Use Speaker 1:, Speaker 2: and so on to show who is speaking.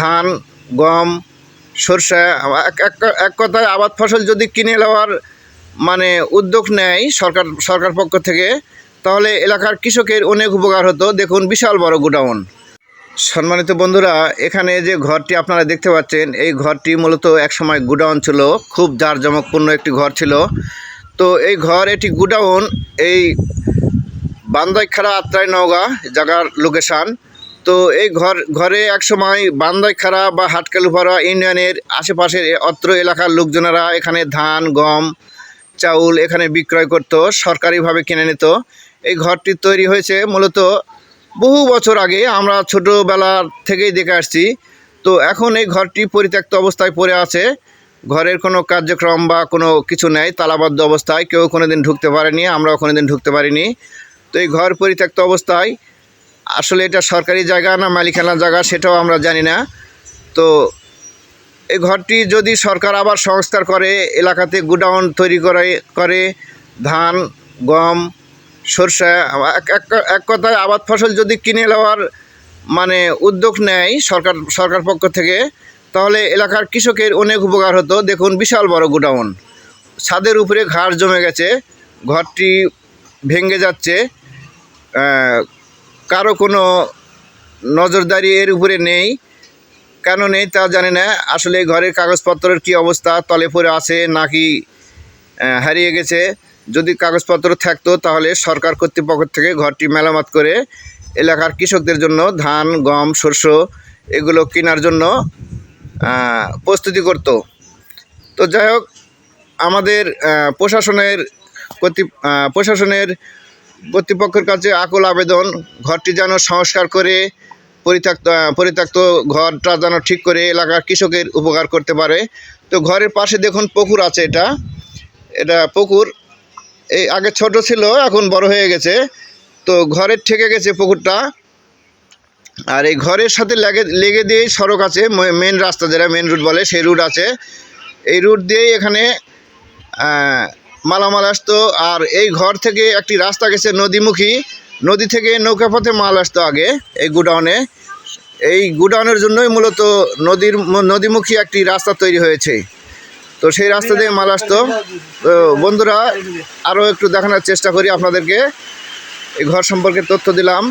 Speaker 1: ধান, গম, সরষা এক কথায় আবাদ ফসল যদি কিনে নেওয়ার উদ্যোগ নেয় সরকার পক্ষ থেকে, তাহলে এলাকার কৃষকের অনেক উপকার হতো। দেখুন, বিশাল বড় গোডাউন। সম্মানিত বন্ধুরা, এখানে যে ঘরটি আপনারা দেখতে পাচ্ছেন, এই ঘরটি মূলত একসময় গোডাউন ছিল, খুব জাঁকজমকপূর্ণ একটি ঘর ছিল। তো এই ঘর, এটি গোডাউন, এই বান্দাইখাড়া আত্রাই নওগাঁ জায়গার লোকেশান। তো এই ঘরে একসময় বান্দাইখাড়া বা হাটকালুপাড়া ইউনিয়নের আশেপাশের অত্র এলাকার লোকজনেরা এখানে ধান, গম, চাউল এখানে বিক্রয় করত, সরকারিভাবে কিনে নিত। এই ঘরটি তৈরি হয়েছে মূলত বহু বছর আগে, আমরা ছোটোবেলা থেকেই দেখে আসছি। তো এখন এই ঘরটি পরিত্যক্ত অবস্থায় পড়ে আছে। ঘরের কোনো কার্যক্রম বা কোনো কিছু নেই, তালাবদ্ধ অবস্থায়, কেউ কোনো দিন ঢুকতে পারেনি, আমরাও কোনো দিন ঢুকতে পারিনি। তো এই ঘর পরিত্যক্ত অবস্থায়, আসলে এটা সরকারি জায়গা না মালিকানা জায়গা সেটাও আমরা জানি না। তো এই ঘরটি যদি সরকার আবার সংস্কার করে, এলাকাতে গোডাউন তৈরি করে ধান, গম, সরষা এক কথায় আবাদ ফসল যদি কিনে নেওয়ার উদ্যোগ নেয় সরকার পক্ষ থেকে, তাহলে এলাকার কৃষকের অনেক উপকার হতো। দেখুন, বিশাল বড় গোডাউন, ছাদের উপরে ঘাস জমে গেছে, ঘরটি ভেঙে যাচ্ছে, কারো কোনো নজরদারি এর উপরে নেই। কেন নেই তা জানি না। আসলে ঘরের কাগজপত্রের কি অবস্থা, তলে পড়ে আছে নাকি হারিয়ে গেছে। যদি কাগজপত্র থাকতো তাহলে সরকার কর্তৃপক্ষ থেকে ঘরটি মেরামত করে এলাকার কৃষকদের জন্য ধান, গম, শস্য এগুলো কেনার জন্য প্রস্তুতি করত। তো যাই হোক, আমাদের প্রশাসনের কর্তৃপক্ষের কাছে আকুল আবেদন, ঘরটি যেন সংস্কার করে পরিত্যক্ত ঘরটা যেন ঠিক করে এলাকার কৃষকের উপকার করতে পারে। তো ঘরের পাশে দেখুন পুকুর আছে, এটা পুকুর, এই আগে ছোট ছিল, এখন বড় হয়ে গেছে। তো ঘরের ঠেকে গেছে পুকুরটা। আর এই ঘরের সাথে লেগে দিয়েই সড়ক আছে, মেন রাস্তা, যেটা মেন রুট বলে, সেই রুট আছে। এই রুট দিয়েই এখানে মালামাল আসতো। আর এই ঘর থেকে একটি রাস্তা গেছে নদীমুখী, নদী থেকে নৌকাপথে মাল আসতো আগে এই গোডাউনে। এই গোডাউনের জন্যই মূলত নদীমুখী একটি রাস্তা তৈরি হয়েছে। তো সেই রাস্তা দিয়ে মাল আসতো। তো বন্ধুরা, আরও একটু দেখানোর চেষ্টা করি আপনাদেরকে। এই ঘর সম্পর্কে তথ্য দিলাম।